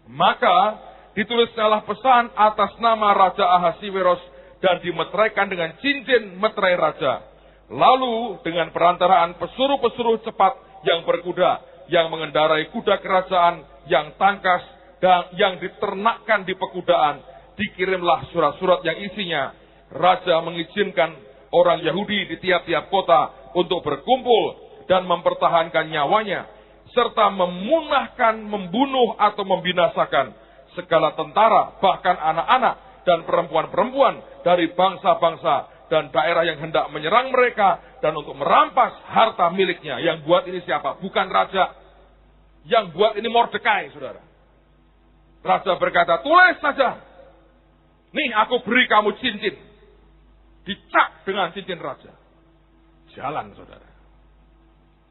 Maka ditulisnyalah pesan atas nama Raja Ahasiweros dan dimeteraikan dengan cincin meterai raja. Lalu dengan perantaraan pesuruh-pesuruh cepat yang berkuda, yang mengendarai kuda kerajaan yang tangkas dan yang diternakkan di pekudaan, dikirimlah surat-surat yang isinya raja mengizinkan orang Yahudi di tiap-tiap kota untuk berkumpul dan mempertahankan nyawanya, serta memunahkan, membunuh atau membinasakan segala tentara, bahkan anak-anak dan perempuan-perempuan dari bangsa-bangsa dan daerah yang hendak menyerang mereka, dan untuk merampas harta miliknya. Yang buat ini siapa? Bukan raja. Yang buat ini Mordekai, saudara. Raja berkata, tulis saja. Nih aku beri kamu cincin. Dicap dengan cincin raja. Jalan, saudara.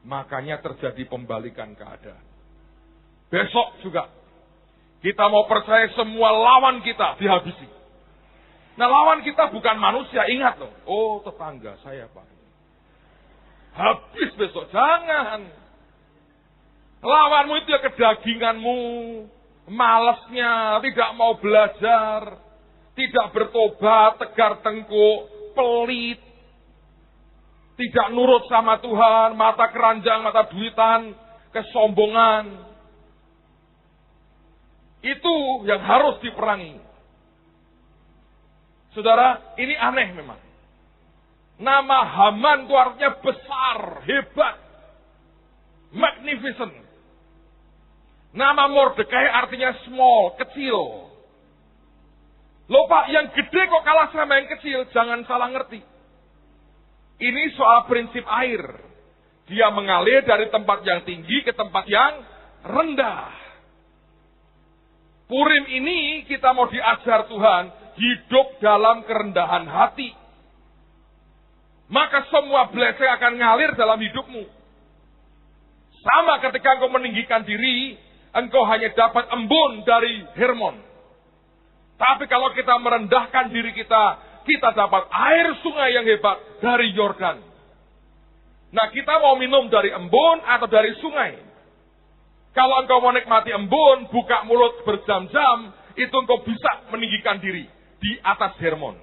Makanya terjadi pembalikan keadaan. Besok juga kita mau percaya semua lawan kita dihabisi. Nah, lawan kita bukan manusia, ingat loh. Oh, tetangga saya Pak. Habis besok, jangan. Lawanmu itu ya kedaginganmu, malasnya, tidak mau belajar, tidak bertobat, tegar tengkuk, pelit, tidak nurut sama Tuhan, mata keranjang, mata duitan, kesombongan. Itu yang harus diperangi. Saudara, ini aneh memang. Nama Haman itu artinya besar, hebat, magnificent. Nama Mordekai artinya small, kecil. Loh Pak, yang gede kok kalah sama yang kecil? Jangan salah ngerti. Ini soal prinsip air. Dia mengalir dari tempat yang tinggi ke tempat yang rendah. Purim ini kita mau diajar Tuhan hidup dalam kerendahan hati. Maka semua blessing akan ngalir dalam hidupmu. Sama ketika engkau meninggikan diri, engkau hanya dapat embun dari Hermon. Tapi kalau kita merendahkan diri kita, kita dapat air sungai yang hebat dari Yordan. Nah, kita mau minum dari embun atau dari sungai? Kalau engkau mau nikmati embun, buka mulut berjam-jam, itu engkau bisa meninggikan diri di atas Hermon.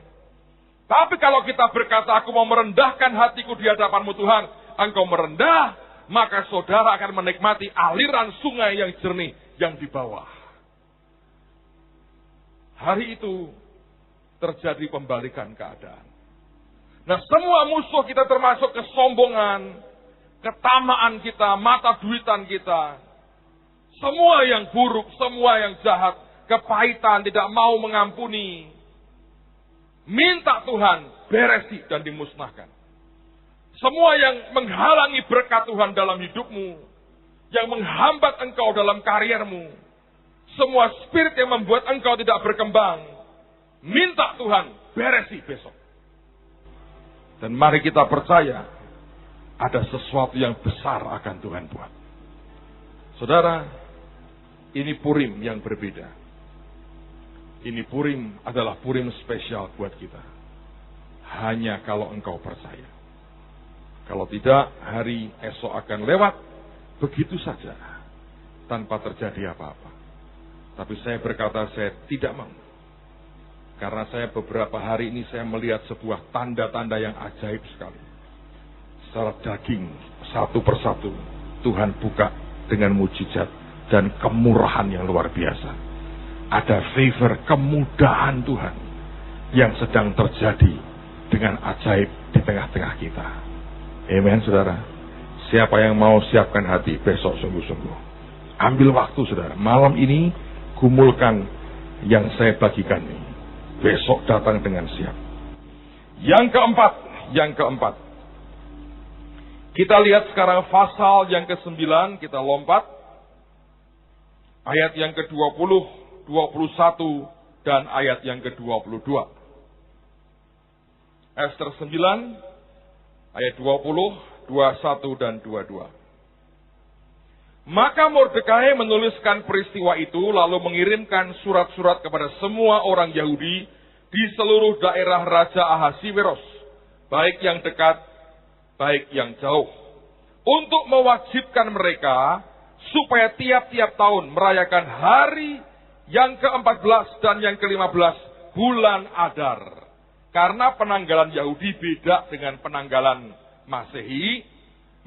Tapi kalau kita berkata, aku mau merendahkan hatiku di hadapanmu Tuhan, engkau merendah, maka saudara akan menikmati aliran sungai yang jernih yang di bawah. Hari itu terjadi pembalikan keadaan. Nah, semua musuh kita termasuk kesombongan, ketamaan kita, mata duitan kita, semua yang buruk, semua yang jahat, kepahitan, tidak mau mengampuni, minta Tuhan beresi dan dimusnahkan. Semua yang menghalangi berkat Tuhan dalam hidupmu, yang menghambat engkau dalam kariermu, semua spirit yang membuat engkau tidak berkembang, minta Tuhan beresi besok. Dan mari kita percaya ada sesuatu yang besar akan Tuhan buat. Saudara, ini Purim yang berbeda. Ini Purim adalah Purim spesial buat kita. Hanya kalau engkau percaya. Kalau tidak, hari esok akan lewat begitu saja tanpa terjadi apa-apa. Tapi saya berkata saya tidak mau. Karena saya beberapa hari ini saya melihat sebuah tanda-tanda yang ajaib sekali. Secara daging, satu persatu, Tuhan buka dengan mujizat dan kemurahan yang luar biasa. Ada favor, kemudahan Tuhan yang sedang terjadi dengan ajaib di tengah-tengah kita. Amen, saudara. Siapa yang mau siapkan hati besok sungguh-sungguh. Ambil waktu, saudara. Malam ini gumulkan yang saya bagikan ini. Besok datang dengan siap. Yang keempat. Kita lihat sekarang pasal yang ke-9, kita lompat. Ayat yang ke-20, 21, dan ayat yang ke-22. Ester 9, ayat 20, 21, dan 22. Maka Mordekai menuliskan peristiwa itu, lalu mengirimkan surat-surat kepada semua orang Yahudi di seluruh daerah Raja Ahasiweros, baik yang dekat, baik yang jauh, untuk mewajibkan mereka supaya tiap-tiap tahun merayakan hari yang ke-14 dan yang ke-15 bulan Adar. Karena penanggalan Yahudi beda dengan penanggalan Masehi,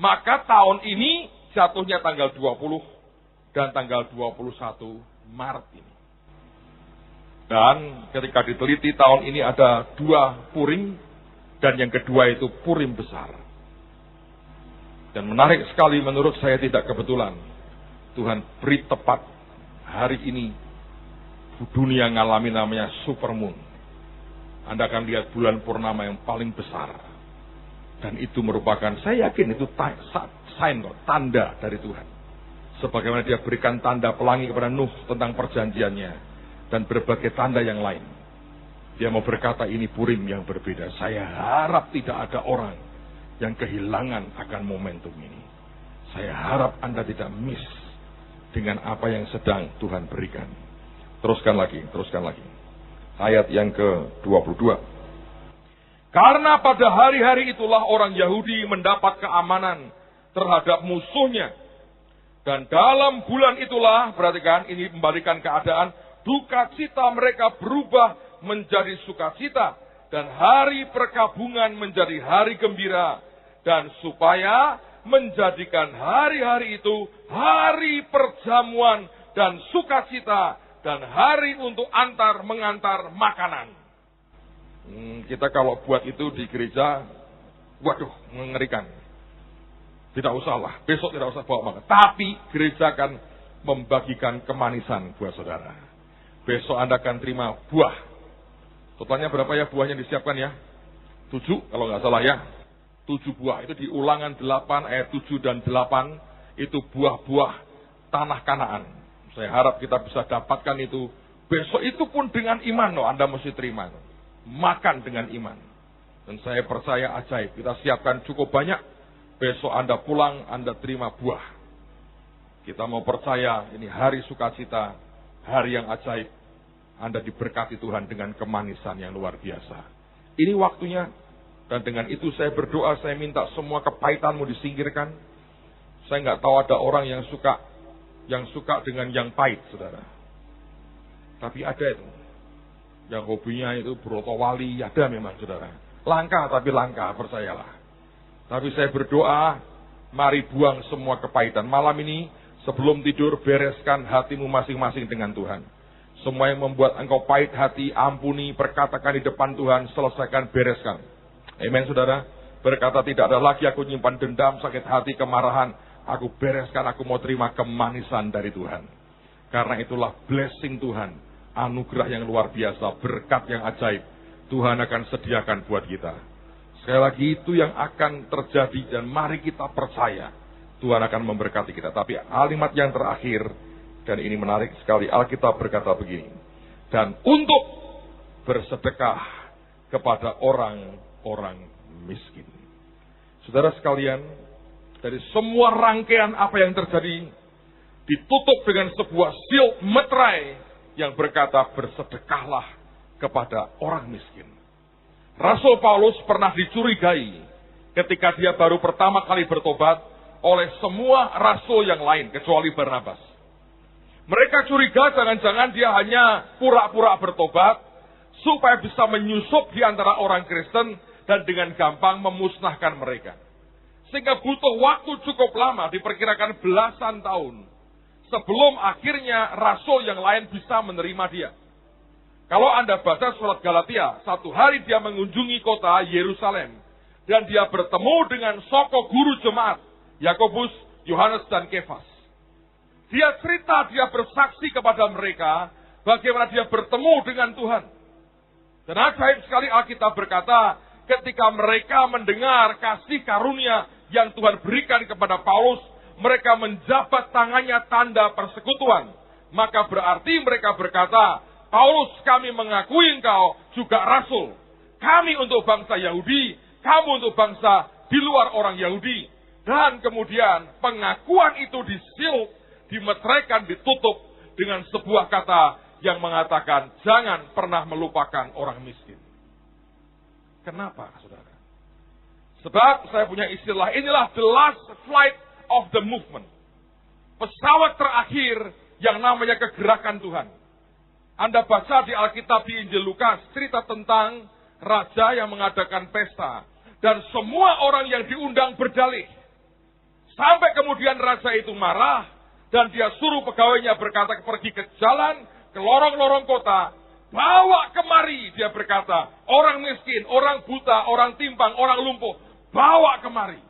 maka tahun ini jatuhnya tanggal 20 dan tanggal 21 Maret ini. Dan ketika diteliti tahun ini ada 2 Purim, dan yang kedua itu Purim besar. Dan menarik sekali menurut saya tidak kebetulan. Tuhan beri tepat hari ini dunia ngalami namanya supermoon. Anda akan lihat bulan purnama yang paling besar. Dan itu merupakan, saya yakin itu sign, tanda dari Tuhan. Sebagaimana dia berikan tanda pelangi kepada Nuh tentang perjanjiannya. Dan berbagai tanda yang lain. Dia mau berkata ini Purim yang berbeda. Saya harap tidak ada orang yang kehilangan akan momentum ini. Saya harap Anda tidak miss dengan apa yang sedang Tuhan berikan. Teruskan lagi. Ayat yang ke-22. Karena pada hari-hari itulah orang Yahudi mendapat keamanan terhadap musuhnya. Dan dalam bulan itulah, perhatikan, ini membalikan keadaan, duka cita mereka berubah menjadi sukacita. Dan hari perkabungan menjadi hari gembira. Dan supaya menjadikan hari-hari itu hari perjamuan dan sukacita. Dan hari untuk mengantar makanan. Kita kalau buat itu di gereja, waduh, mengerikan. Tidak usahlah, besok tidak usah bawa makan. Tapi gereja akan membagikan kemanisan buat saudara. Besok Anda akan terima buah. Totalnya berapa ya buahnya disiapkan ya? 7 kalau nggak salah ya. 7 buah. Itu di Ulangan 8 ayat 7 dan 8. Itu buah-buah tanah Kanaan. Saya harap kita bisa dapatkan itu. Besok itu pun dengan iman loh, Anda mesti terima. Makan dengan iman. Dan saya percaya ajaib. Kita siapkan cukup banyak. Besok Anda pulang, Anda terima buah. Kita mau percaya ini hari sukacita. Hari yang ajaib. Anda diberkati Tuhan dengan kemanisan yang luar biasa. Ini waktunya. Dan dengan itu saya berdoa, saya minta semua kepahitanmu disingkirkan. Saya nggak tahu ada orang yang suka dengan yang pahit, saudara. Tapi ada itu. Yang hobinya itu broto wali, ada memang, saudara. Langka, tapi langka, percayalah. Tapi saya berdoa, mari buang semua kepahitan. Malam ini, sebelum tidur, bereskan hatimu masing-masing dengan Tuhan. Semua yang membuat engkau pahit hati, ampuni, perkatakan di depan Tuhan, selesaikan, bereskan. Amen, saudara. Berkata, tidak ada lagi aku nyimpan dendam, sakit hati, kemarahan. Aku bereskan, aku mau terima kemanisan dari Tuhan. Karena itulah blessing Tuhan. Anugerah yang luar biasa, berkat yang ajaib. Tuhan akan sediakan buat kita. Sekali lagi itu yang akan terjadi dan mari kita percaya. Tuhan akan memberkati kita. Tapi kalimat yang terakhir, dan ini menarik sekali, Alkitab berkata begini. Dan untuk bersedekah kepada orang-orang miskin. Saudara sekalian, dari semua rangkaian apa yang terjadi, ditutup dengan sebuah seal meterai yang berkata bersedekahlah kepada orang miskin. Rasul Paulus pernah dicurigai ketika dia baru pertama kali bertobat oleh semua rasul yang lain kecuali Barnabas. Mereka curiga jangan-jangan dia hanya pura-pura bertobat supaya bisa menyusup di antara orang Kristen dan dengan gampang memusnahkan mereka. Sehingga butuh waktu cukup lama, diperkirakan belasan tahun, sebelum akhirnya rasul yang lain bisa menerima dia. Kalau Anda baca surat Galatia, satu hari dia mengunjungi kota Yerusalem, dan dia bertemu dengan soko guru jemaat, Yakobus, Yohanes, dan Kefas. Dia cerita, dia bersaksi kepada mereka, bagaimana dia bertemu dengan Tuhan. Dan ajaib sekali Alkitab berkata, ketika mereka mendengar kasih karunia yang Tuhan berikan kepada Paulus, mereka menjabat tangannya tanda persekutuan. Maka berarti mereka berkata, Paulus, kami mengakui engkau juga rasul. Kami untuk bangsa Yahudi, kamu untuk bangsa di luar orang Yahudi. Dan kemudian pengakuan itu disil, dimeteraikan, ditutup dengan sebuah kata yang mengatakan, jangan pernah melupakan orang miskin. Kenapa, saudara? Sebab saya punya istilah, inilah the last flight of the movement. Pesawat terakhir yang namanya kegerakan Tuhan. Anda baca di Alkitab di Injil Lukas, cerita tentang raja yang mengadakan pesta. Dan semua orang yang diundang berdalih. Sampai kemudian raja itu marah, dan dia suruh pegawainya berkata, pergi ke jalan, ke lorong-lorong kota, bawa kemari, dia berkata, orang miskin, orang buta, orang timpang, orang lumpuh, bawa kemari.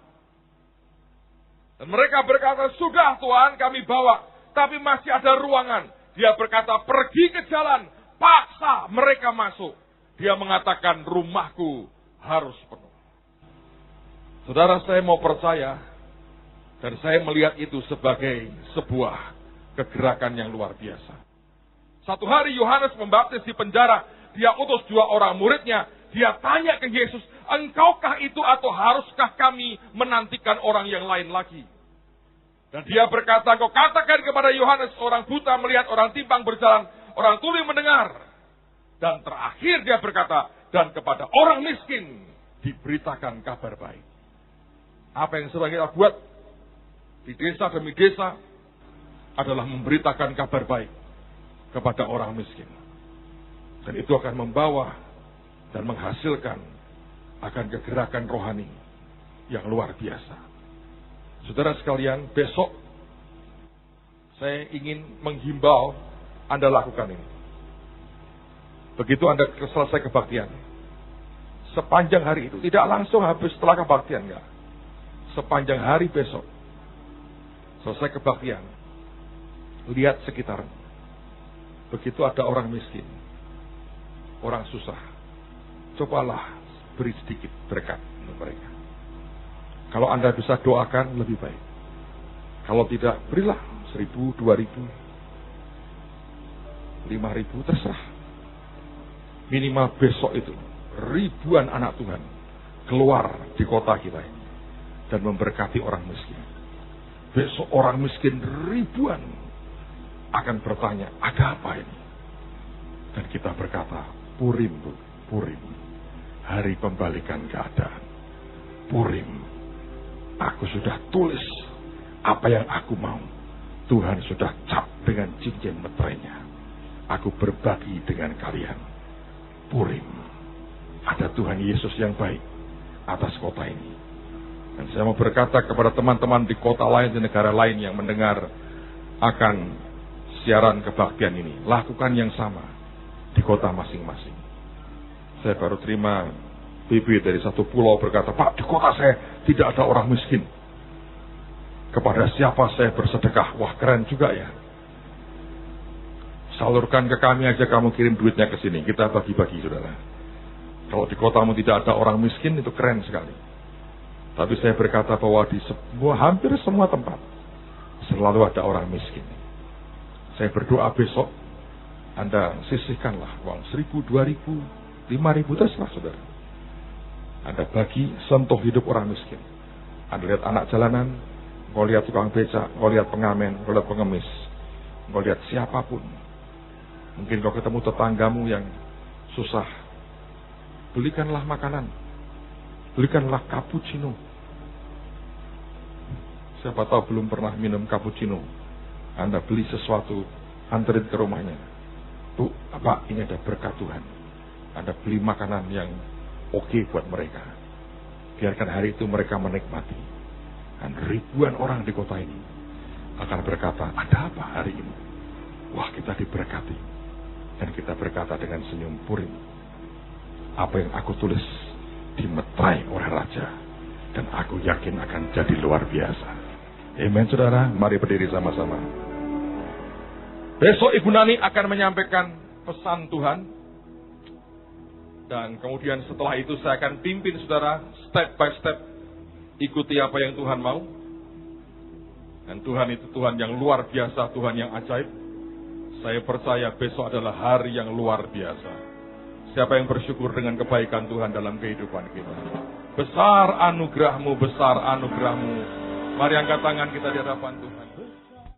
Dan mereka berkata, sudah Tuhan kami bawa, tapi masih ada ruangan. Dia berkata, pergi ke jalan, paksa mereka masuk. Dia mengatakan, rumahku harus penuh. Saudara, saya mau percaya, dan saya melihat itu sebagai sebuah kegerakan yang luar biasa. Satu hari Yohanes Pembaptis di penjara, dia utus 2 orang muridnya, dia tanya ke Yesus, engkaukah itu atau haruskah kami menantikan orang yang lain lagi? Dan dia berkata, kau katakan kepada Yohanes, orang buta melihat, orang timpang berjalan, orang tuli mendengar. Dan terakhir dia berkata, dan kepada orang miskin diberitakan kabar baik. Apa yang sedang kita buat di desa demi desa adalah memberitakan kabar baik kepada orang miskin. Dan itu akan membawa dan menghasilkan akan kegerakan rohani yang luar biasa. Saudara sekalian, besok saya ingin menghimbau Anda lakukan ini. Begitu Anda selesai kebaktian, sepanjang hari itu, tidak langsung habis setelah kebaktian, enggak. Sepanjang hari besok, selesai kebaktian, lihat sekitar. Begitu ada orang miskin, orang susah, cobalah beri sedikit berkat untuk mereka. Kalau Anda bisa doakan, lebih baik. Kalau tidak, berilah 1.000, 2.000, 5.000, terserah. Minimal besok itu, ribuan anak Tuhan keluar di kota kita ini dan memberkati orang miskin. Besok orang miskin ribuan akan bertanya, ada apa ini? Dan kita berkata, Purim, Purim. Hari pembalikan keadaan. Purim. Aku sudah tulis apa yang aku mau. Tuhan sudah cap dengan cincin meterainya. Aku berbagi dengan kalian. Purim. Ada Tuhan Yesus yang baik atas kota ini. Dan saya mau berkata kepada teman-teman di kota lain, di negara lain yang mendengar akan siaran kebaktian ini. Lakukan yang sama di kota masing-masing. Saya baru terima BB dari satu pulau berkata, Pak, di kota saya tidak ada orang miskin. Kepada siapa saya bersedekah? Wah, keren juga ya. Salurkan ke kami aja, kamu kirim duitnya ke sini. Kita bagi-bagi, saudara. Kalau di kotamu tidak ada orang miskin, itu keren sekali. Tapi saya berkata bahwa di hampir semua tempat selalu ada orang miskin. Saya berdoa besok, Anda sisihkanlah uang 1.000, 2.000, 5.000, terserah saudara. Anda bagi, sentuh hidup orang miskin. Anda lihat anak jalanan, kau lihat tukang becak, kau lihat pengamen, kau lihat pengemis, kau lihat siapapun. Mungkin kau ketemu tetanggamu yang susah. Belikanlah makanan. Belikanlah cappuccino. Siapa tahu belum pernah minum cappuccino. Anda beli sesuatu, anterin ke rumahnya. Bu, apa ini ada berkat Tuhan. Anda beli makanan yang oke buat mereka. Biarkan hari itu mereka menikmati. Dan ribuan orang di kota ini akan berkata, ada apa hari ini? Wah, kita diberkati. Dan kita berkata dengan senyum Purim, apa yang aku tulis dimeterai oleh Raja. Dan aku yakin akan jadi luar biasa. Amen, saudara. Mari berdiri sama-sama. Besok Ibu Nani akan menyampaikan pesan Tuhan. Dan kemudian setelah itu saya akan pimpin saudara step by step. Ikuti apa yang Tuhan mau. Dan Tuhan itu Tuhan yang luar biasa, Tuhan yang ajaib. Saya percaya besok adalah hari yang luar biasa. Siapa yang bersyukur dengan kebaikan Tuhan dalam kehidupan kita? Besar anugerah-Mu, besar anugerah-Mu. Mari angkat tangan kita di hadapan Tuhan.